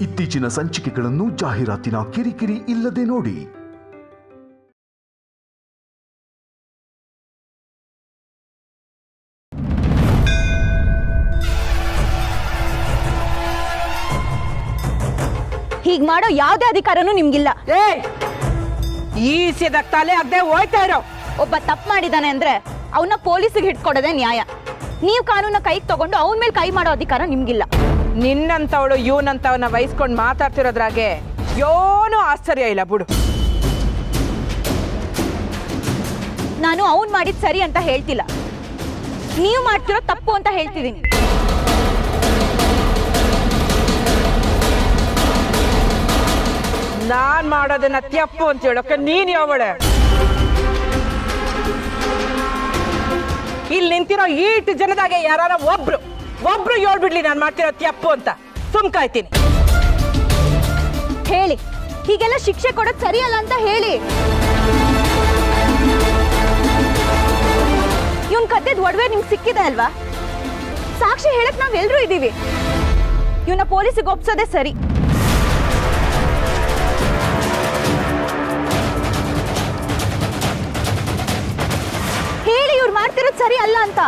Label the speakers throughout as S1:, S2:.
S1: ಇತ್ತೀಚಿನ ಸಂಚಿಕೆಗಳನ್ನು ಜಾಹೀರಾತಿನ ಕಿರಿಕಿರಿ ಇಲ್ಲದೆ ನೋಡಿ.
S2: ಹೀಗ್ ಮಾಡೋ ಯಾವ್ದೇ ಅಧಿಕಾರನೂ ನಿಮ್ಗಿಲ್ಲ.
S3: ಈಸಿದ ತಲೆ ಅದೇ ಹೋಯ್ತಾ ಇರೋ.
S2: ಒಬ್ಬ ತಪ್ಪು ಮಾಡಿದಾನೆ ಅಂದ್ರೆ ಅವನ್ನ ಪೊಲೀಸಿಗೆ ಹಿಡ್ಕೊಡೋದೇ ನ್ಯಾಯ. ನೀವು ಕಾನೂನ ಕೈಗೆ ತಗೊಂಡು ಅವನ ಮೇಲೆ ಕೈ ಮಾಡೋ ಅಧಿಕಾರ ನಿಮ್ಗಿಲ್ಲ.
S3: ನಿನ್ನಂತವಳು ಇವನಂತವನ್ನ ವಹಿಸ್ಕೊಂಡು ಮಾತಾಡ್ತಿರೋದ್ರಾಗೆ ಏನೂ ಆಶ್ಚರ್ಯ ಇಲ್ಲ ಬಿಡು.
S2: ನಾನು ಅವನ್ ಮಾಡಿದ್ ಸರಿ ಅಂತ ಹೇಳ್ತಿಲ್ಲ, ನೀವು ಮಾಡ್ತಿರೋ ತಪ್ಪು ಅಂತ ಹೇಳ್ತಿದ್ದೀನಿ.
S3: ನಾನ್ ಮಾಡೋದನ್ನ ತಪ್ಪು ಅಂತ ಹೇಳೋಕೆ ನೀನ್ ಯಾವಳೆ? ಇಲ್ಲಿ ನಿಂತಿರೋ ಈಟ್ ಜನದಾಗೆ ಯಾರ ಒಬ್ರು ಹೇಳ್ಬಿಡ್ಲಿ ನಾನ್ ಮಾಡ್ತಿರೋ ತಪ್ಪು ಅಂತ ಸುಮ್ಕಾಯ್ತೀನಿ.
S2: ಹೇಳಿ, ಹೀಗೆಲ್ಲ ಶಿಕ್ಷೆ ಕೊಡೋದು ಸರಿಯಲ್ಲ ಅಂತ ಹೇಳಿ. ಇವನ್ ಕದ್ದೆದ್ ಒಡವೆ ನಿಮ್ಗೆ ಸಿಕ್ಕಿದೆ ಅಲ್ವಾ? ಸಾಕ್ಷಿ ಹೇಳಕ್ ನಾವೆಲ್ಲರೂ ಇದ್ದೀವಿ. ಇವನ್ನ ಪೊಲೀಸಿಗೆ ಒಪ್ಸೋದೇ ಸರಿ. ಹೇಳಿ, ಇವ್ರು ಮಾಡ್ತಿರೋದು ಸರಿ ಅಲ್ಲ ಅಂತ.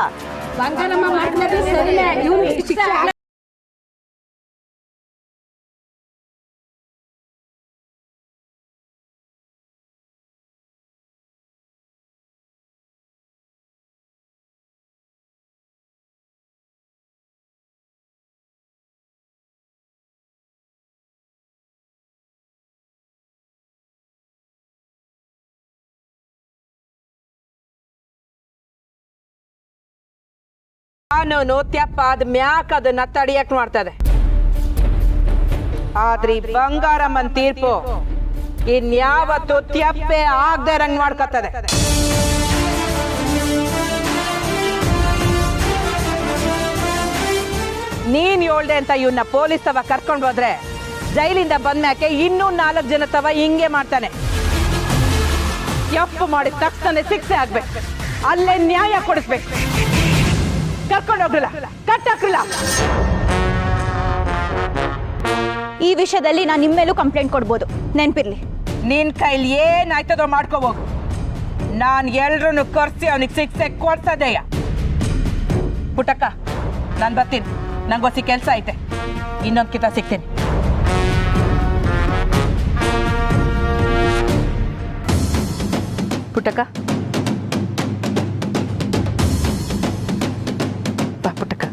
S3: ಕಾನೂನು ತ್ಯಪ್ಪಾದ ಮ್ಯಾಕ್ ಅದನ್ನ ತಡಿಯಕ್ ಮಾಡ್ತದೆ. ಆದ್ರೆ ಬಂಗಾರಮ್ಮನ್ ತೀರ್ಪು ಇನ್ಯಾವತ್ತು ತ್ಯಪ್ಪೆ ಆಗದೆ ರಂಗ್ ಮಾಡ್ಕೊತದೆ. ನೀನ್ ಹೇಳ್ದೆ ಅಂತ ಇವನ್ನ ಪೊಲೀಸ್ ತವ ಕರ್ಕೊಂಡು ಹೋದ್ರೆ ಜೈಲಿಂದ ಬಂದ್ಮ್ಯಾಕೆ ಇನ್ನೂ 4 ಜನ ತವ ಹಿಂಗೆ ಮಾಡ್ತಾನೆ. ತಪ್ಪು ಮಾಡಿದ ತಕ್ಷಣ ಶಿಕ್ಷೆ ಆಗ್ಬೇಕು, ಅಲ್ಲೇ ನ್ಯಾಯ ಕೊಡಿಸ್ಬೇಕು. ಕರ್ಕೊಂಡು ಹೋಗ್ಲಿಲ್ಲ, ಕಟ್ಟಾಕ್ಲಿಲ್ಲ.
S2: ಈ ವಿಷಯದಲ್ಲಿ ನಾನು ನಿಮ್ಮ ಮೇಲೂ ಕಂಪ್ಲೇಂಟ್ ಕೊಡ್ಬೋದು, ನೆನ್ಪಿರ್ಲಿ.
S3: ನಿನ್ ಕೈಲಿ ಏನಾಯ್ತದೋ ಮಾಡ್ಕೋಬೋಗು. ನಾನ್ ಎಲ್ರನ್ನು ಕರ್ಸಿ ಅವನಿಗೆ ಶಿಕ್ಷೆ ಕೊಡ್ಸದೆಯ. ಪುಟ್ಟಕ್ಕ, ನಾನ್ ಬರ್ತೀನಿ, ನಂಗೊಸಿ ಕೆಲ್ಸ ಐತೆ. ಇನ್ನೊಂದ್ ಕಿತ ಸಿಗ್ತೀನಿ. ಪುಟ್ಟಕ್ಕ, ಪುಟ್ಟಕ್ಕ,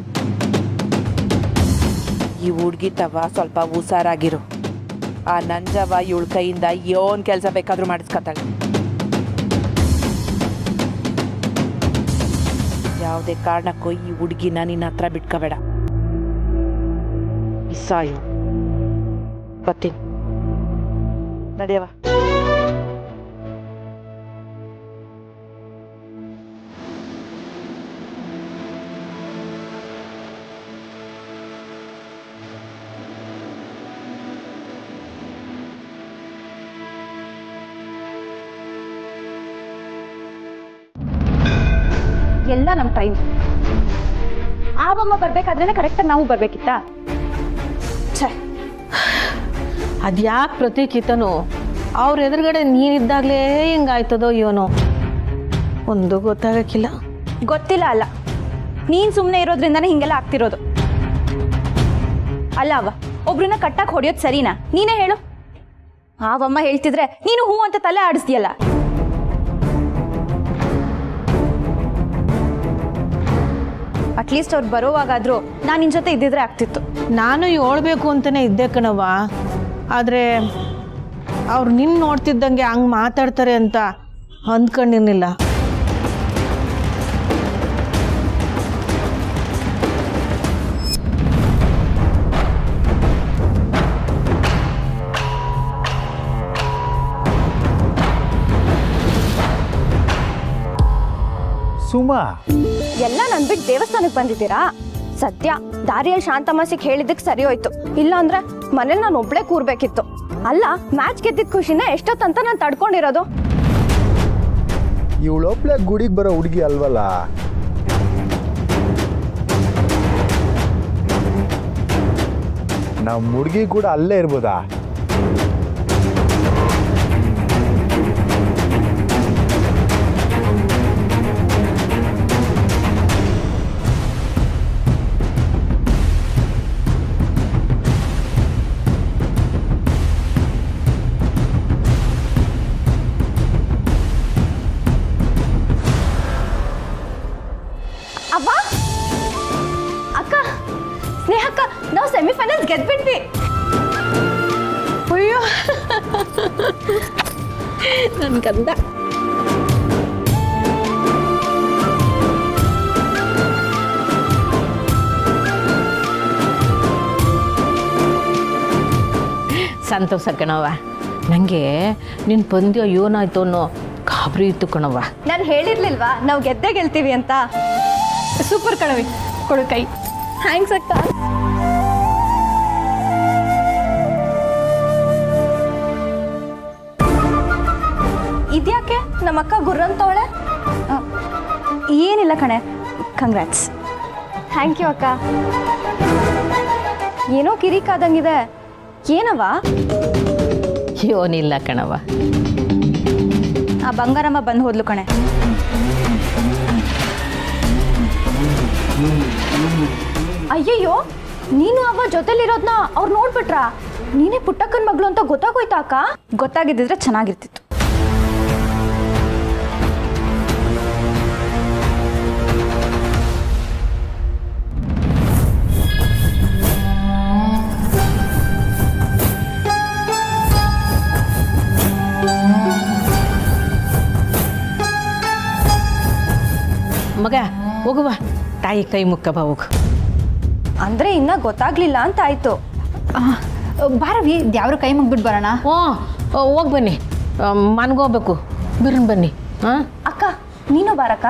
S3: ಈ ಹುಡ್ಗಿ ತವ ಸ್ವಲ್ಪ ಹುಷಾರಾಗಿರು. ಆ ನಂಜವ ಇವಳ ಕೈಯಿಂದ ಏನ್ ಕೆಲಸ ಬೇಕಾದ್ರೂ ಮಾಡಿಸ್ಕೊತಾಳೆ. ಯಾವುದೇ ಕಾರಣಕ್ಕೂ ಈ ಹುಡ್ಗಿನ ನಿನ್ನ ಹತ್ರ ಬಿಟ್ಕೋಬೇಡ. ಸಾಯು ಬರ್ತೀನಿ, ನಡೆಯವ.
S2: ಎಲ್ಲ ನಮ್ಮ ಟೈಮ್. ಆವಮ್ಮ ಬರ್ಬೇಕಾದ್ರೆ ಕರೆಕ್ಟಾಗಿ ನಾವು ಬರ್ಬೇಕಿತ್ತ.
S4: ಅದ್ಯಾಕೆ ಪ್ರತಿ ಕಿತನು ಅವ್ರ ಎದುರುಗಡೆ ನೀನಿದ್ದಾಗಲೇ ಹಿಂಗಾಯ್ತದೋ ಏನೋ ಒಂದು ಗೊತ್ತಾಗಕ್ಕಿಲ್ಲ.
S2: ಗೊತ್ತಿಲ್ಲ ಅಲ್ಲ, ನೀನ್ ಸುಮ್ಮನೆ ಇರೋದ್ರಿಂದಾನೇ ಹಿಂಗೆಲ್ಲ ಆಗ್ತಿರೋದು. ಅಲ್ಲ ಅವ್ವ, ಒಬ್ರನ್ನ ಕಟ್ಟಾಕ್ ಹೊಡಿಯೋದು ಸರಿನಾ? ನೀನೇ ಹೇಳು. ಆವಮ್ಮ ಹೇಳ್ತಿದ್ರೆ ನೀನು ಹೂ ಅಂತ ತಲೆ ಆಡಿಸ್ತೀಯಲ್ಲ. ಅಟ್ಲೀಸ್ಟ್ ಅವ್ರು ಬರೋವಾಗಾದ್ರೂ ನಾನು ನಿನ್ ಜೊತೆ ಇದ್ದಿದ್ರೆ ಆಗ್ತಿತ್ತು.
S4: ನಾನು ಹೇಳ್ಬೇಕು ಅಂತಲೇ ಇದ್ದೆ ಕಣವ್ವ, ಆದರೆ ಅವ್ರು ನಿನ್ನ ನೋಡ್ತಿದ್ದಂಗೆ ಹಂಗೆ ಮಾತಾಡ್ತಾರೆ ಅಂತ ಅಂದ್ಕೊಂಡಿರ್ಲಿಲ್ಲ.
S5: ಸುಮಾ,
S2: ಎಲ್ಲ ನನ್ ಬಿಟ್ಟು ದೇವಸ್ಥಾನಕ್ಕೆ ಬಂದಿದ್ದೀರಾ? ಸದ್ಯ ದಾರಿಯಲ್ಲಿ ಶಾಂತಮಾಸಿಗೆ ಹೇಳಿದ್ದಕ್ಕೆ ಸರಿ ಹೋಯ್ತು, ಇಲ್ಲ ಅಂದ್ರೆ ಮನೇಲಿ ನಾನು ಒಬ್ಳೆ ಕೂರ್ಬೇಕಿತ್ತು. ಅಲ್ಲ, ಮ್ಯಾಚ್ ಗೆದ್ದಿದ್ ಖುಷಿನ ಎಷ್ಟೊತ್ತಂತ ನಾನು ತಡ್ಕೊಂಡಿರೋದು.
S5: ಇವಳೊಬ್ಳೆ ಗುಡಿಗೆ ಬರೋ ಹುಡುಗಿ ಅಲ್ವಲ್ಲ. ನಮ್ಮ ಹುಡುಗಿ ಕೂಡ ಅಲ್ಲೇ ಇರ್ಬೋದಾ?
S2: ಅವ್ವ ಅಕ್ಕ ಸ್ನೇಹಕ್ಕ ನಾವು ಸೆಮಿಫೈನಲ್ಸ್ ಗೆದ್ಬಿಟ್ವಿ.
S4: ಅಯ್ಯೋ ನನ್ನ ಕಂದ. ಸಂತೋಷ ಕಣವ. ನನಗೆ ನಿನ್ನ ಪಂದ್ಯ ಏನಾಯ್ತು ಅನ್ನೋ ಗಾಬರಿ ಇತ್ತು ಕಣವ.
S2: ನಾನು ಹೇಳಿರ್ಲಿಲ್ವಾ ನಾವು ಗೆದ್ದೇ ಗೆಲ್ತೀವಿ ಅಂತ. ಸೂಪರ್ ಕಣವಿ, ಕೊಡು ಕೈ. ಥ್ಯಾಂಕ್ಸ್ ಅಕ್ಕ. ಇದ್ಯಾಕೆ ನಮ್ಮ ಅಕ್ಕ ಗುರ್ರಂತವಳೆ? ಏನಿಲ್ಲ ಕಣೆ, ಕಂಗ್ರ್ಯಾಟ್ಸ್. ಥ್ಯಾಂಕ್ ಯು ಅಕ್ಕ. ಏನೋ ಕಿರಿಕಾದಂಗಿದೆ, ಏನವ?
S4: ಏನಿಲ್ಲ ಕಣವ.
S2: ಆ ಬಂಗಾರಮ್ಮ ಬಂದು ಹೋದ್ಲು ಕಣೆ. ಅಯ್ಯಯ್ಯೋ, ನೀನು ಅವ್ವ ಜೊತೆಲಿರೋದ್ನ ಅವ್ರು ನೋಡ್ಬಿಟ್ರಾ? ನೀನೇ ಪುಟ್ಟಕ್ಕನ ಮಗಳು ಅಂತ ಗೊತ್ತಾಗೋಯ್ತಾ ಅಕ್ಕ? ಗೊತ್ತಾಗಿದ್ದಿದ್ರೆ ಚೆನ್ನಾಗಿರ್ತಿತ್ತು.
S4: ಮಗ ಹೋಗುವ, ತಾಯಿ ಕೈ ಮುಕ್ಕ ಬಾ ಹೋಗು.
S2: ಅಂದ್ರೆ ಇನ್ನ ಗೊತ್ತಾಗ್ಲಿಲ್ಲ ಅಂತ ಆಯ್ತು. ಬಾರವಿ, ಯಾವ್ರ ಕೈ ಮುಗ್ಬಿಟ್ಟು ಬರೋಣ.
S4: ಹೋಗಿ ಬನ್ನಿ, ಮನ್ಗೋಗ್ಬೇಕು. ಬಿರ್ನ್ ಬನ್ನಿ. ಹಾಂ
S2: ಅಕ್ಕ ನೀನು ಬಾರಕ್ಕ.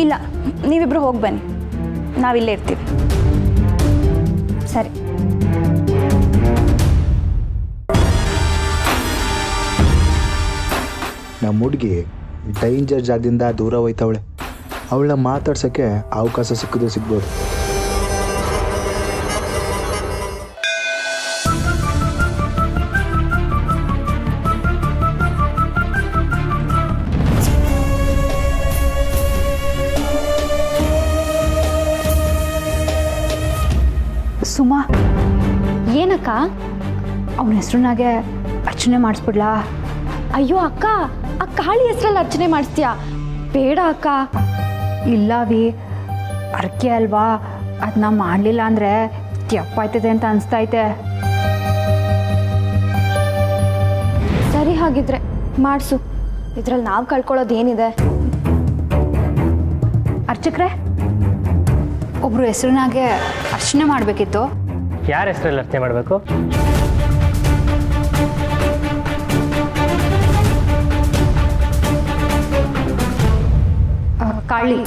S2: ಇಲ್ಲ, ನೀವಿಬ್ರು ಹೋಗಿ ಬನ್ನಿ, ನಾವಿಲ್ಲೇ ಇರ್ತೀವಿ. ಸರಿ.
S5: ನಮ್ಮ ಹುಡುಗಿ ಡೇಂಜರ್ ಜಾಗದಿಂದ ದೂರ ಹೋಯ್ತವಳೆ. ಅವಳನ್ನ ಮಾತಾಡ್ಸೋಕ್ಕೆ ಅವಕಾಶ ಸಿಕ್ಕಿದ್ರೆ ಸಿಗ್ಬೋದು.
S2: ಸುಮಾ, ಏನಕ್ಕ? ಅವನ ಹೆಸರಿನಾಗೆ ಅರ್ಚನೆ ಮಾಡಿಸ್ಬಿಡ್ಲಾ? ಅಯ್ಯೋ ಅಕ್ಕ, ಆ ಕಾಳಿ ಹೆಸರಲ್ಲಿ ಅರ್ಚನೆ ಮಾಡಿಸ್ತೀಯಾ? ಬೇಡ ಅಕ್ಕ.
S6: ಇಲ್ಲವಿ, ಅರ್ಕೆ ಅಲ್ವಾ, ಅದನ್ನ ಮಾಡಲಿಲ್ಲ ಅಂದರೆ ತೆಪ್ಪಾಯ್ತದೆ ಅಂತ ಅನಿಸ್ತೈತೆ.
S2: ಸರಿ, ಹಾಗಿದ್ರೆ ಮಾಡಿಸು. ಇದ್ರಲ್ಲಿ ನಾವು ಕಳ್ಕೊಳ್ಳೋದು ಏನಿದೆ?
S6: ಅರ್ಚಕ್ರೆ, ಒಬ್ರು ಹೆಸರಿನಾಗೆ ಅರ್ಚನೆ ಮಾಡಬೇಕಿತ್ತು.
S7: ಯಾರ ಹೆಸರಲ್ಲಿ ಅರ್ಚನೆ ಮಾಡಬೇಕು?
S6: ಕಾಳಿ.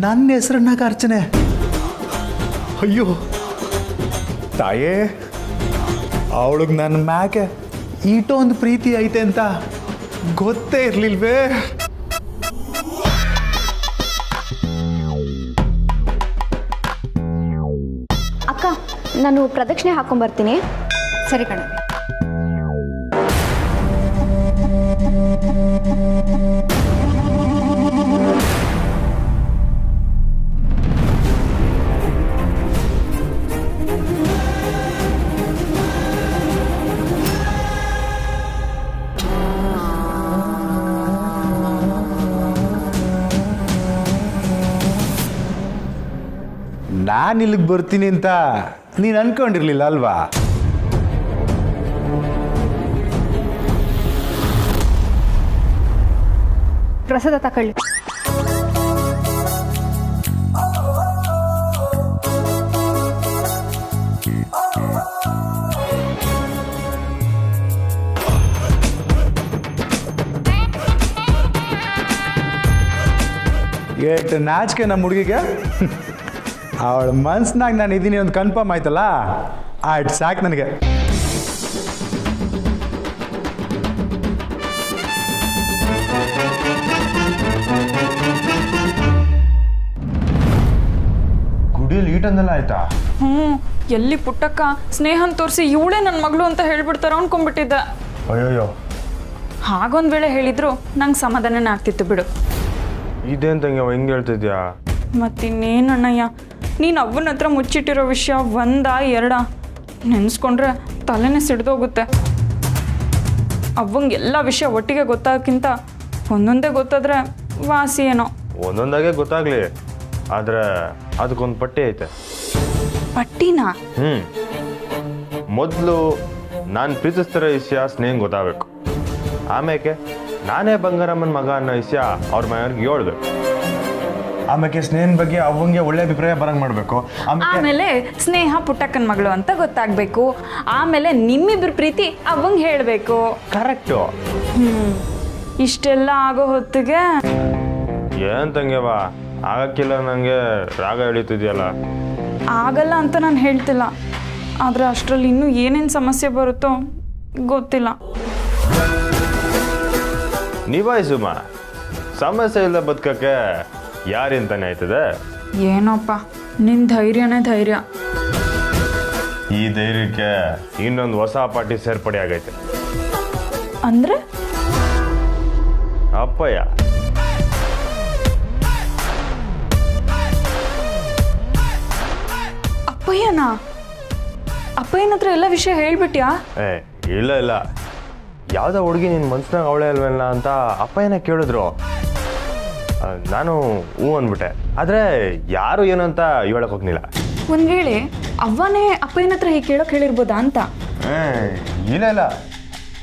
S5: ನನ್ನ ಹೆಸರನ್ನಾಗ ಅರ್ಚನೆ? ಅಯ್ಯೋ ತಾಯೇ, ಅವಳಿಗೆ ನನ್ನ ಮ್ಯಾಕೆ ಈಟೊಂದು ಪ್ರೀತಿ ಐತೆ ಅಂತ ಗೊತ್ತೇ ಇರಲಿಲ್ವೇ?
S2: ಅಕ್ಕ, ನಾನು ಪ್ರದಕ್ಷಿಣೆ ಹಾಕೊಂಡ್ಬರ್ತೀನಿ.
S6: ಸರಿ ಕಣ.
S5: ನಾನು ಇಲ್ಲಿಗೆ ಬರ್ತೀನಿ ಅಂತ ನೀನು ಅನ್ಕೊಂಡಿರ್ಲಿಲ್ಲ ಅಲ್ವಾ?
S6: ಪ್ರಸಾದ ತಕೊಳ್ಳಿ.
S5: ಏಟ್ ನಾಚಿಕೆ ನಮ್ಮ ಹುಡುಗಿಗೆ. ಅವಳ ಮನ್ಸ್ನಾಗ ನಾನು ಇದ್ದೀನಿ ಒಂದು ಕನ್ಫರ್ಮ್ ಆಯ್ತಲ್ಲ, ಆಯ್ತು ಸಾಕು ನನಗೆ.
S8: ಗುಡಿಯಲ್ಲಿ ಈಟಂದೆಲ್ಲ ಆಯ್ತಾ?
S9: ಎಲ್ಲಿ ಪುಟ್ಟಕ್ಕ ಸ್ನೇಹನ್ ತೋರಿಸಿ ಇವಳೇ ನನ್ನ ಮಗಳು ಅಂತ ಹೇಳ್ಬಿಡ್ತಾರ ಅನ್ಕೊಂಡ್ಬಿಟ್ಟಿದ್ದೆ.
S8: ಅಯ್ಯೋಯ್ಯೋ,
S9: ಹಾಗೊಂದ್ ವೇಳೆ ಹೇಳಿದ್ರು ನಂಗೆ ಸಮಾಧಾನನೇ ಆಗ್ತಿತ್ತು ಬಿಡು.
S8: ಇದೇನ್ ತಂಗಿ ಹಿಂಗೆ ಹೇಳ್ತಿದ್ಯಾ?
S9: ಮತ್ತಿನ್ನೇನು ಅಣ್ಣಯ್ಯ, ನೀನು ಅವ್ವನ ಹತ್ರ ಮುಚ್ಚಿಟ್ಟಿರೋ ವಿಷಯ ಒಂದಾ ಎರಡಾ ನೆನೆಸ್ಕೊಂಡ್ರೆ ತಲೆನೇ ಸಿಡ್ದೋಗುತ್ತೆ. ಅವ್ವಂಗೆ ಎಲ್ಲ ವಿಷಯ ಒಟ್ಟಿಗೆ ಗೊತ್ತಾಗಕ್ಕಿಂತ ಒಂದೊಂದೇ ಗೊತ್ತಾದ್ರೆ ವಾಸಿ ಏನೋ.
S8: ಒಂದೊಂದಾಗೆ ಗೊತ್ತಾಗ್ಲಿ, ಆದ್ರೆ ಅದಕ್ಕೊಂದು ಪಟ್ಟಿ ಐತೆ.
S9: ಪಟ್ಟಿನಾ?
S8: ಮೊದಲು ನಾನು ಪ್ರೀತಿಸ್ತಿರೋ ವಿಷಯ ಸ್ನೇಹ ಗೊತ್ತಾಗಬೇಕು. ಆಮೇಲೆ ನಾನೇ ಬಂಗಾರಮ್ಮನ ಮಗ ಅನ್ನೋ ವಿಷಯ ಅವ್ರ ಮನೆಯವ್ರಿಗೆ ಹೇಳ್ಬೇಕು. ಆಮೇಲೆ ಸ್ನೇಹನ ಬಗ್ಗೆ ಅವಂಗೆ ಒಳ್ಳೆ ಅಭಿಪ್ರಾಯ ಬರಂಗ್ ಮಾಡಬೇಕು.
S9: ಆಮೇಲೆ ಸ್ನೇಹ ಪುಟ್ಟಕ್ಕನ ಮಗಳು ಅಂತ ಗೊತ್ತಾಗಬೇಕು. ಆಮೇಲೆ ನಿಮ್ಮಿಬ್ರ ಪ್ರೀತಿ ಅವಂಗೆ ಹೇಳಬೇಕು.
S8: ಕರೆಕ್ಟು.
S9: ಇಷ್ಟೆಲ್ಲ ಆಗೋ ಹೊತ್ತಿಗೆ
S8: ಏನ್ ತಂಗ್ಯವ ಆಗಕ್ಕಿಲ್ಲ, ನನಗೆ ರಾಗ ಎಳೀತಿದ್ಯಲ್ಲ.
S9: ಆಗಲ್ಲ ಅಂತ ನಾನು ಹೇಳ್ತಿಲ್ಲ, ಆದರೆ ಅಷ್ಟರಲ್ಲಿ ಇನ್ನೂ ಏನೇನು ಸಮಸ್ಯೆ ಬರುತ್ತೋ ಗೊತ್ತಿಲ್ಲ.
S8: ನಿಭಾಯಿಸುಮ, ಸಮಸ್ಯೆ ಇಲ್ಲ ಬದುಕಕ್ಕೆ ಯಾರಿಂತಾನೆ ಆಯ್ತದೆ.
S9: ಏನೋಪ್ಪ ನಿನ್ನ ಧೈರ್ಯನೇ ಧೈರ್ಯ.
S8: ಈ ಧೈರ್ಯಕ್ಕೆ ಇನ್ನೊಂದು ಹೊಸ ಪಾರ್ಟಿ ಸೇರ್ಪಡೆ ಆಗೈತೆ.
S9: ಅಂದ್ರೆ
S8: ಅಪ್ಪಯ್ಯ.
S9: ಅಪ್ಪಯ್ಯನಾ? ಅಪ್ಪಯ್ಯನ ಹತ್ರ ಎಲ್ಲ ವಿಷಯ ಹೇಳ್ಬಿಟ್ಯಾ?
S8: ಇಲ್ಲ ಇಲ್ಲ, ಯಾವುದೋ ಹುಡುಗಿ ನಿನ್ನ ಮನ್ಸ್ನಾಗ ಅವಳೇ ಅಲ್ವಲ್ಲ ಅಂತ ಅಪ್ಪಯ್ಯನ ಕೇಳಿದ್ರು. ನಾನು ಹ್ಞೂ ಅಂದ್ಬಿಟ್ಟೆ, ಆದರೆ ಯಾರು ಏನು ಅಂತ ಹೇಳಕ್ ಹೋಗ್ಲಿಲ್ಲ.
S9: ಒಂದು ವೇಳೆ ಅವ್ವನೇ ಅಪ್ಪಯ್ಯನ ಹತ್ರ ಹೀಗೆ ಕೇಳೋಕೆ ಹೇಳಿರ್ಬೋದಾ ಅಂತ.
S8: ಇಲ್ಲ ಇಲ್ಲ,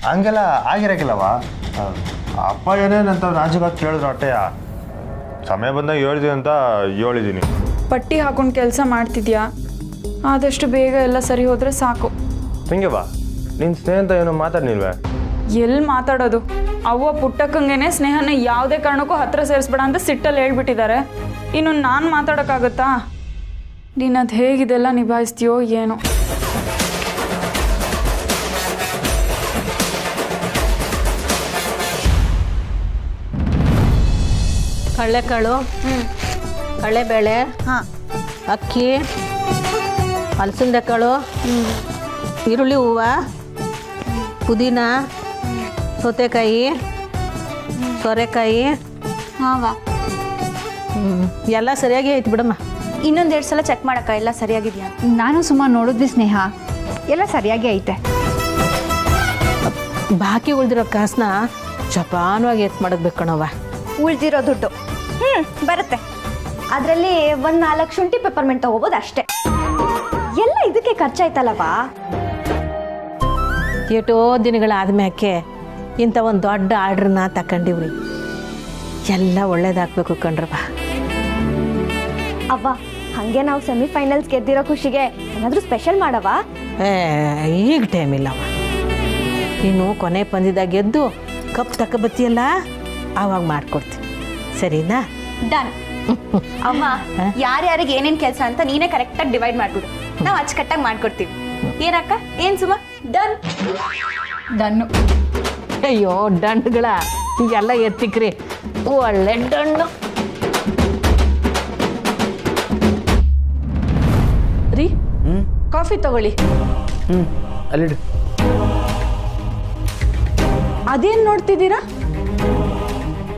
S8: ಹಂಗೆಲ್ಲ ಆಗಿರಕ್ಕಿಲ್ಲವ. ಅಪ್ಪ ಏನೇನಂತ ನಾಜುಕಾಗಿ ಕೇಳಿದ್ರು ಅಟ್ಟೆಯ. ಸಮಯ ಬಂದಾಗ ಹೇಳಿದೆ ಅಂತ ಹೇಳಿದ್ದೀನಿ.
S9: ಪಟ್ಟಿ ಹಾಕೊಂಡು ಕೆಲಸ ಮಾಡ್ತಿದ್ಯಾ? ಆದಷ್ಟು ಬೇಗ ಎಲ್ಲ ಸರಿ ಹೋದರೆ ಸಾಕು.
S8: ಹಿಂಗೆ ಬಾ, ನಿನ್ನ ಸ್ನೇಹಿತ ಏನೋ ಮಾತಾಡ್ನಿಲ್ವೇ?
S9: ಎಲ್ಲಿ ಮಾತಾಡೋದು, ಅವ್ವ ಪುಟ್ಟಕ್ಕಂಗೆನೆ ಸ್ನೇಹನ ಯಾವುದೇ ಕಾರಣಕ್ಕೂ ಹತ್ರ ಸೇರಿಸ್ಬೇಡ ಅಂತ ಸಿಟ್ಟಲ್ಲಿ ಹೇಳ್ಬಿಟ್ಟಿದ್ದಾರೆ. ಇನ್ನು ನಾನು ಮಾತಾಡೋಕ್ಕಾಗುತ್ತಾ? ನೀನು ಅದು ಹೇಗಿದೆಲ್ಲ ನಿಭಾಯಿಸ್ತೀಯೋ ಏನೋ.
S4: ಕಡಲೆಕಾಳು, ಕಡಲೆಬೇಳೆ, ಅಕ್ಕಿ, ಹಲಸಿಂದೆ ಕಾಳು, ಈರುಳ್ಳಿ ಹೂವು, ಪುದೀನ, ಸೌತೆಕಾಯಿ, ಸೋರೆಕಾಯಿ. ಎಲ್ಲ ಸರಿಯಾಗಿ ಐತಿ ಬಿಡಮ್ಮ.
S2: ಇನ್ನೊಂದೆರಡು ಸಲ ಚೆಕ್ ಮಾಡಕ್ಕ ಎಲ್ಲ ಸರಿಯಾಗಿದೆಯಾ?
S6: ನಾನು ಸುಮಾರು ನೋಡಿದ್ವಿ ಸ್ನೇಹ, ಎಲ್ಲ ಸರಿಯಾಗಿ ಐತೆ.
S4: ಬಾಕಿ ಉಳಿದಿರೋ ಕಾಸನ್ನ ಜಪಾನವಾಗಿ ಎತ್ತು ಮಾಡಬೇಕು ಕಣವ್ವ.
S2: ಉಳ್ದಿರೋ ದುಡ್ಡು ಬರುತ್ತೆ, ಅದರಲ್ಲಿ 1-4 ಶುಂಠಿ ಪೆಪ್ಪರ್ಮೆಂಟ್ ತಗೋಬೋದು ಅಷ್ಟೇ. ಎಲ್ಲ ಇದಕ್ಕೆ ಖರ್ಚಾಯ್ತಲ್ಲವಾ?
S4: ಎಷ್ಟೋ ದಿನಗಳಾದ್ಮ್ಯಾಕೆ ಇಂಥ ಒಂದು ದೊಡ್ಡ ಆರ್ಡ್ರನ್ನ ತಗೊಂಡಿವ್ರಿ. ಎಲ್ಲ ಒಳ್ಳೇದಾಗಬೇಕು ಕಣ್ರವ.
S2: ಅವ್ವ, ಹಾಗೆ ನಾವು ಸೆಮಿಫೈನಲ್ಸ್ ಗೆದ್ದಿರೋ ಖುಷಿಗೆ ಏನಾದರೂ ಸ್ಪೆಷಲ್ ಮಾಡವಾ?
S4: ಈಗ ಟೈಮ್ ಇಲ್ಲವ. ನೀನು ಕೊನೆ ಪಂದ್ಯದಾಗ ಗೆದ್ದು ಕಪ್ ತಗೊಬತ್ತೀಯಲ್ಲ, ಆವಾಗ ಮಾಡ್ಕೊಡ್ತೀನಿ, ಸರಿನಾ?
S2: ಡನ್. ಅಮ್ಮ, ಯಾರ್ಯಾರಿಗೆ ಏನೇನು ಕೆಲಸ ಅಂತ ನೀನೇ ಕರೆಕ್ಟಾಗಿ ಡಿವೈಡ್ ಮಾಡ್ಬಿಡು, ನಾವು ಅಚ್ಚುಕಟ್ಟಾಗಿ ಮಾಡ್ಕೊಡ್ತೀವಿ. ಏನಕ್ಕ, ಏನು ಸುಮ? ಡನ್.
S6: ಡನ್ನು.
S4: ಅಯ್ಯೋ ಡಂಡ್ಗಳ ಎಲ್ಲ ಎತ್ತಿಕ್ರಿ, ಒಳ್ಳೆ ಡಣ್ಣು ರೀ. ಕಾಫಿ ತಗೊಳ್ಳಿ.
S5: ಅಲ್ಲಿಡು.
S9: ಅದೇನು ನೋಡ್ತಿದ್ದೀರಾ?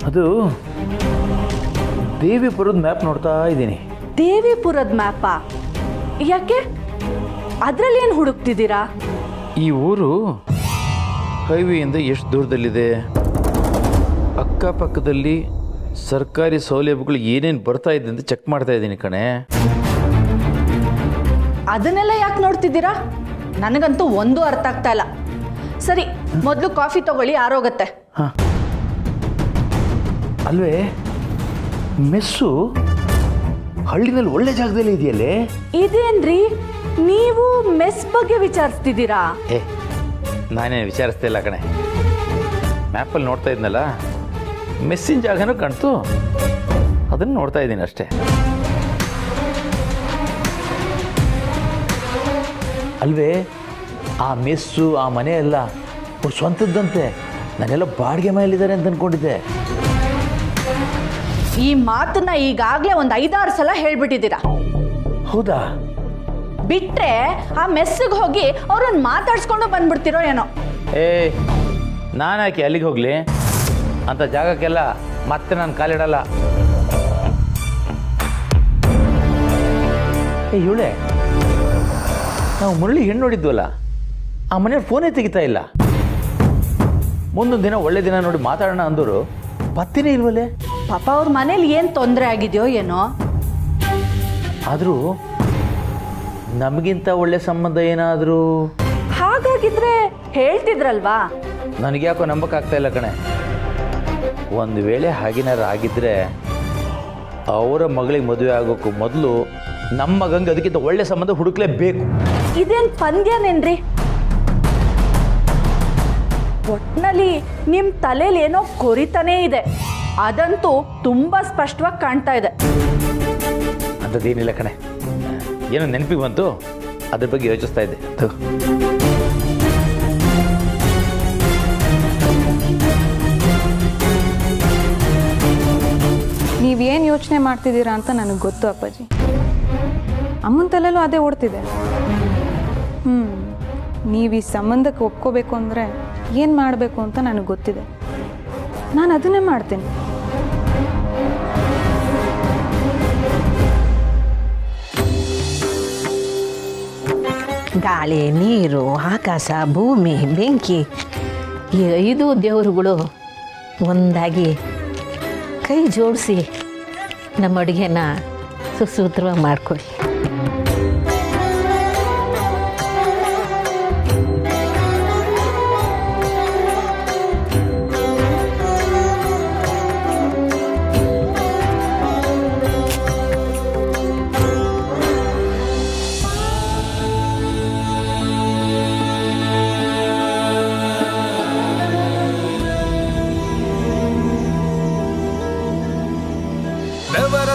S10: ಅದು ದೇವಿಪುರದ ಮ್ಯಾಪ್ ನೋಡ್ತಾ ಇದ್ದೀನಿ.
S9: ದೇವಿಪುರದ ಮ್ಯಾಪಾ? ಯಾಕೆ? ಅದರಲ್ಲಿ ಏನು ಹುಡುಕ್ತಿದ್ದೀರಾ?
S10: ಈ ಊರು ಹೈವೇಯಿಂದ ಎಷ್ಟು ದೂರದಲ್ಲಿದೆ, ಅಕ್ಕಪಕ್ಕದಲ್ಲಿ ಸರ್ಕಾರಿ ಸೌಲಭ್ಯಗಳು ಏನೇನು ಬರ್ತಾ ಇದೆ ಅಂತ ಚೆಕ್ ಮಾಡ್ತಾ ಇದ್ದೀನಿ ಕಣೆ.
S9: ಅದನ್ನೆಲ್ಲ ಯಾಕೆ ನೋಡ್ತಿದ್ದೀರಾ? ನನಗಂತೂ ಒಂದು ಅರ್ಥ ಆಗ್ತಾ ಇಲ್ಲ. ಸರಿ, ಮೊದಲು ಕಾಫಿ ತಗೊಳ್ಳಿ, ಆರೋಗತ್ತೆ.
S10: ಹಾಂ, ಅಲ್ವೇ ಮೆಸ್ಸು ಹಳ್ಳಿನಲ್ಲಿ ಒಳ್ಳೆ ಜಾಗದಲ್ಲಿ ಇದೆಯಲ್ಲೇ.
S9: ಇದೇನ್ರಿ, ನೀವು ಮೆಸ್ ಬಗ್ಗೆ ವಿಚಾರಿಸ್ತಿದ್ದೀರಾ?
S10: ನಾನೇನು ವಿಚಾರಿಸ್ತಾ ಇಲ್ಲ ಕಣೆ. ಮ್ಯಾಪಲ್ಲಿ ನೋಡ್ತಾ ಇದ್ನಲ್ಲ, ಮೆಸ್ಸಿನ ಜಾಗನೂ ಕಾಣ್ತು, ಅದನ್ನು ನೋಡ್ತಾ ಇದ್ದೀನಿ ಅಷ್ಟೇ. ಅಲ್ವೇ ಆ ಮೆಸ್ಸು ಆ ಮನೆ ಎಲ್ಲ ಅವ್ರು ಸ್ವಂತದ್ದಂತೆ, ನಾನೆಲ್ಲ ಬಾಡಿಗೆ ಮೇಲಿದ್ದಾರೆ ಅಂತ ಅಂದ್ಕೊಂಡಿದ್ದೆ.
S11: ಈ ಮಾತನ್ನ ಈಗಾಗಲೇ ಒಂದು 5-6 ಸಲ ಹೇಳ್ಬಿಟ್ಟಿದ್ದೀರಾ.
S10: ಹೌದಾ?
S11: ಬಿಟ್ರೆ ಆ ಮೆಸ್ಸಿಗೆ ಹೋಗಿ ಅವ್ರನ್ನ ಮಾತಾಡ್ಸ್ಕೊಂಡು ಬಂದ್ಬಿಡ್ತಿರೋ ಏನೋ.
S10: ನಾನು ಯಾಕೆ ಅಲ್ಲಿಗೆ ಹೋಗಲಿ? ಅಂಥ ಜಾಗಕ್ಕೆಲ್ಲ ಮತ್ತೆ ನಾನು ಕಾಲಿಡಲ್ಲ. ಇವಳೆ ನಾವು ಮುರಳಿ ಹೆಣ್ಣು ನೋಡಿದ್ವಲ್ಲ, ಆ ಮನೆಯವ್ರು ಫೋನೇ ತೆಗಿತಾ ಇಲ್ಲ. ಮುಂದೊಂದು ದಿನ ಒಳ್ಳೆ ದಿನ ನೋಡಿ ಮಾತಾಡೋಣ ಅಂದರು, ಪತ್ತಿನೇ ಇಲ್ವಲ್ಲೇ.
S11: ಪಾಪ ಅವ್ರ ಮನೇಲಿ ಏನು ತೊಂದರೆ ಆಗಿದೆಯೋ ಏನೋ.
S10: ಆದರೂ ನಮಗಿಂತ ಒಳ್ಳೆ ಸಂಬಂಧ ಏನಾದರೂ
S11: ಹಾಗಾಗಿದ್ರೆ ಹೇಳ್ತಿದ್ರಲ್ವಾ?
S10: ನನಗ್ಯಾಕೋ ನಂಬಕ್ಕಾಗ್ತಾ ಇಲ್ಲ ಕಣೆ. ಒಂದು ವೇಳೆ ಹಾಗೇನಾರು ಆಗಿದ್ದರೆ ಅವರ ಮಗಳಿಗೆ ಮದುವೆ ಆಗೋಕ್ಕೂ ಮೊದಲು ನಮ್ಮ ಮಗಂಗೆ ಅದಕ್ಕಿಂತ ಒಳ್ಳೆ ಸಂಬಂಧ ಹುಡುಕ್ಲೇಬೇಕು.
S11: ಇದೇನು ಪಂದ್ಯನೇನ್ರಿ? ಒಟ್ನಲ್ಲಿ ನಿಮ್ಮ ತಲೆಯಲ್ಲಿ ಏನೋ ಕೊರಿತಾನೇ ಇದೆ, ಅದಂತೂ ತುಂಬ ಸ್ಪಷ್ಟವಾಗಿ ಕಾಣ್ತಾ ಇದೆ.
S10: ಅಂಥದ್ದೇನಿಲ್ಲ ಕಣೆ, ಏನೋ ನೆನಪಿಗೆ ಬಂತು, ಅದ್ರ ಬಗ್ಗೆ ಯೋಚಿಸ್ತಾ ಇದ್ದೆ.
S9: ನೀವೇನು ಯೋಚನೆ ಮಾಡ್ತಿದ್ದೀರಾ ಅಂತ ನನಗೆ ಗೊತ್ತು ಅಪ್ಪಾಜಿ. ಅಮ್ಮನ ತಲೆಯಲ್ಲೂ ಅದೇ ಓಡ್ತಿದೆ. ನೀವು ಈ ಸಂಬಂಧಕ್ಕೆ ಒಪ್ಕೋಬೇಕು ಅಂದರೆ ಏನು ಮಾಡಬೇಕು ಅಂತ ನನಗೆ ಗೊತ್ತಿದೆ. ನಾನು ಅದನ್ನೇ ಮಾಡ್ತೀನಿ.
S12: ಗಾಳಿ, ನೀರು, ಆಕಾಶ, ಭೂಮಿ, ಬೆಂಕಿ, ಈ 5 ದೇವರುಗಳು ಒಂದಾಗಿ ಕೈ ಜೋಡಿಸಿ ನಮ್ಮ ಅಡುಗೆನ ಸುಸೂತ್ರವಾಗಿ ಮಾಡ್ಕೊಳ್ಳಿ.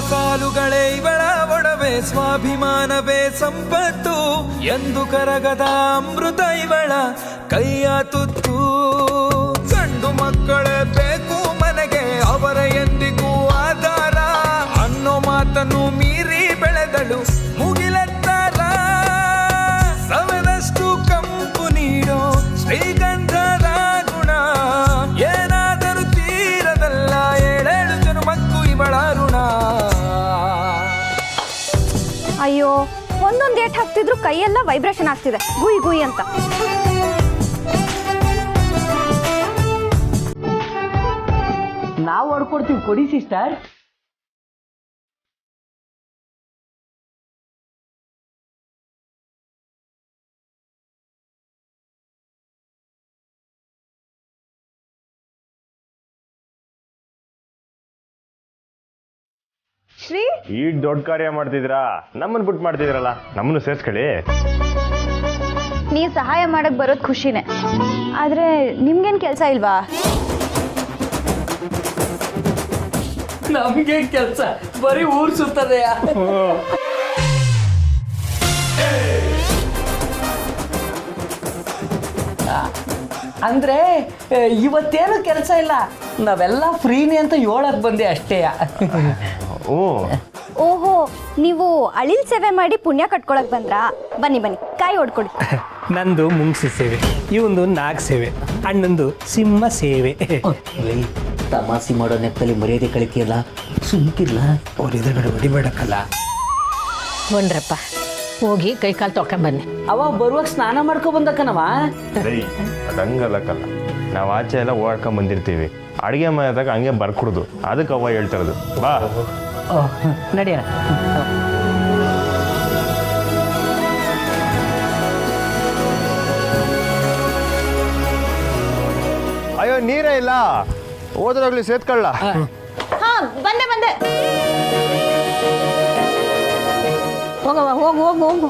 S13: ಸಾಲುಗಳೇ ಇವಳ ಒಡವೆ, ಸ್ವಾಭಿಮಾನವೇ ಸಂಪತ್ತು ಎಂದು ಕರಗದ ಅಮೃತ ಇವಳ ಕೈಯ ತುತ್ತು. ಗಂಡು ಮಕ್ಕಳೇ ಬೇಕು ಮನೆಗೆ, ಅವರ ಎಂದಿಗೂ ಆಧಾರ ಅನ್ನೋ ಮಾತನ್ನು ಮೀರಿ ಬೆಳೆದಳು ಮುಗಿಲೆತ್ತರ. ಸವನಷ್ಟು ಕಂಪು ನೀಡೋ ಶ್ರೀಗಂಧದ ಗುಣ, ಏನಾದರೂ ತೀರದಲ್ಲ 7 ಜನ್ಮಕ್ಕೂ ಇವಳ ಋಣ.
S2: ಅಯ್ಯೋ, ಒಂದೊಂದು ಏಟ್ ಹಾಕ್ತಿದ್ರು ಕೈಯೆಲ್ಲ ವೈಬ್ರೇಷನ್ ಆಗ್ತಿದೆ, ಗುಯ್ ಗುಯ್ ಅಂತ.
S14: ನಾವು ಹೊಡ್ಕೊಡ್ತೀವಿ, ಕೊಡಿ ಸಿಸ್ಟರ್.
S2: ಶ್ರೀ,
S8: ಈ ದೊಡ್ಡ ಕಾರ್ಯ ಮಾಡ್ತಿದ್ದೀರಾ, ನಮ್ಮನ್ನು ಬಿಟ್ಟು ಮಾಡ್ತಿದ್ದೀರಲ್ಲ, ನಮ್ಮನ್ನು ಸೇರ್ಸ್ಕೊಳ್ಳಿ.
S2: ನೀವು ಸಹಾಯ ಮಾಡಕ್ ಬರೋದು ಖುಷಿನೇ, ಆದ್ರೆ ನಿಮ್ಗೇನ್ ಕೆಲಸ ಇಲ್ವಾ?
S14: ನಮ್ಗೆ ಕೆಲಸ ಬರೀ ಊರ್ ಸುತ್ತದೆಯಾ? ಅಂದ್ರೆ ಇವತ್ತೇನು ಕೆಲಸ ಇಲ್ಲ, ನಾವೆಲ್ಲ ಫ್ರೀನಿ ಅಂತ ಹೇಳಕ್ ಬಂದೆ ಅಷ್ಟೇ.
S2: ಓಹೋ, ನೀವು ಅಳಿಲ್ ಸೇವೆ ಮಾಡಿ ಪುಣ್ಯ ಕಟ್ಕೊಳಕ್ ಬಂದ್ರಾ? ಬನ್ನಿ ಬನ್ನಿ, ಕಾಯಿ ಹೊಡ್ಕೊಡಿ.
S15: ನಂದು ಮುಂಗ್ಸಿ ಸೇವೆ, ಇವಂದು ನಾಗ್ ಸೇವೆ, ಅಣ್ಣಂದು ಸಿಂಹ ಸೇವೆ.
S14: ತಮಾಸಿ ಮಾಡೋ ನೆಪ್ಪಲ್ಲಿ ಮರ್ಯಾದೆ ಕಳಿತೀಯಲ್ಲ, ಸುಮ್ಕಿರ್ಲ.
S15: ಅವ್ರ ಎದುರುಗಡೆ ಹೊಡಿಬೇಡಕ್ಕಲ್ಲ.
S12: ಹೊಂಡ್ರಪ್ಪ, ಹೋಗಿ ಕೈ ಕಾಲು ತೊಕೊಂಬನ್ನಿ.
S14: ಅವ ಬರುವಾಗ ಸ್ನಾನ ಮಾಡ್ಕೊ ಬಂದಕ್ಕನವ.
S8: ಅದಂಗಲ್ಲಕ್ಕಲ್ಲ, ನಾವು ಆಚೆ ಎಲ್ಲ ಓಡ್ಕೊಂಡ್ ಬಂದಿರ್ತೀವಿ, ಅಡುಗೆ ಮನೆದಾಗ ಹಂಗೆ ಬರ್ಕೊಡುದು, ಅದಕ್ಕೆ ಅವ್ವ ಹೇಳ್ತಿರೋದು. ಬಾ
S14: ನಡಿಯ.
S8: ಅಯ್ಯೋ, ನೀರೇ ಇಲ್ಲ, ಓದ್ರಾಗ್ಲಿ ಸೇತ್ಕೊಳ್ಳ.
S2: ಹಾ, ಬಂದೆ ಬಂದೆ.
S12: ಹೋಗವ, ಹೋಗು ಹೋಗು ಹೋಗು.